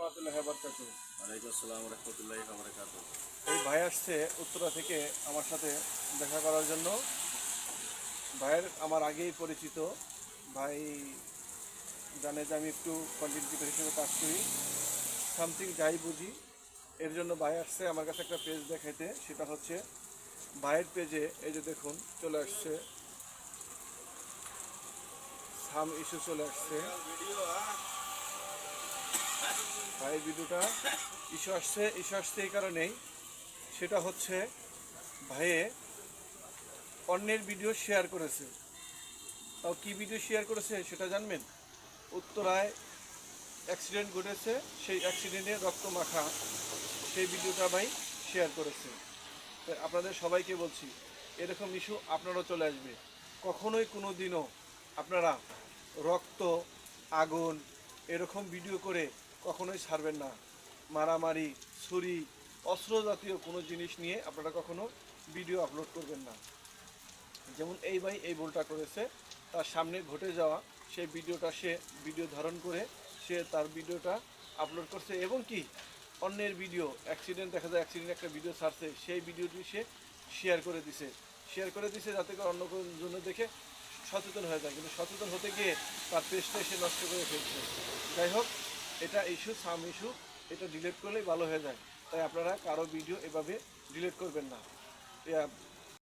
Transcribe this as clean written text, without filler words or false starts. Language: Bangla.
ওয়া বারাকাতুহু। ওয়ালাইকুম আসসালাম ওয়া রাহমাতুল্লাহি ওয়া বারাকাতুহু। এই ভাই আসছে উত্তরা থেকে আমার সাথে দেখা করার জন্য। ভাইয়ের আমার আগেই পরিচিত। ভাই জানে যে আমি একটু কন্টেন্ট ক্রিয়েটর হিসেবে কাজ করি, সামথিং যাই বুঝি। এর জন্য ভাই আসছে আমার কাছে একটা পেজ দেখাইতে। সেটা হচ্ছে ভাইয়ের পেজে এই যে দেখুন চলে আসছে সাম ইস্যু চলে আসছে। ভাইয়ের ভিডিওটা ইস্যু আসছে এই কারণেই, সেটা হচ্ছে ভাইয়ে অন্যের ভিডিও শেয়ার করেছে। তাও কি ভিডিও শেয়ার করেছে সেটা জানবেন? উত্তরায় অ্যাক্সিডেন্ট ঘটেছে, সেই অ্যাক্সিডেন্টে রক্ত মাখা সেই ভিডিওটা ভাই শেয়ার করেছে। তাই আপনাদের সবাইকে বলছি, এরকম ইস্যু আপনারও চলে আসবে। কখনোই কোনো দিনও আপনারা রক্ত, আগুন এরকম ভিডিও করে কখনোই ছাড়বেন না। মারামারি, ছুরি, অস্ত্র জাতীয় কোনো জিনিস নিয়ে আপনারা কখনো ভিডিও আপলোড করবেন না। যেমন এই ভাই এই ভুলটা করেছে, তার সামনে ঘটে যাওয়া সেই ভিডিওটা সে ভিডিও ধারণ করে সে তার ভিডিওটা আপলোড করছে, এবং কি অন্যের ভিডিও অ্যাক্সিডেন্ট দেখা যায়, অ্যাক্সিডেন্ট একটা ভিডিও ছাড়ছে, সেই ভিডিওটি সে শেয়ার করে দিছে যাতে করে অন্য কোনো জন্য দেখে সচেতন হয়ে যায়, কিন্তু সচেতন হতে গিয়ে তার পেজটাই সে নষ্ট করে ফেলছে। যাই হোক, এটা ইস্যু, সাম ইস্যু, এটা ডিলিট করলেই ভালো হয়ে যায়। তাই আপনারা কারো ভিডিও এভাবে ডিলিট করবেন না।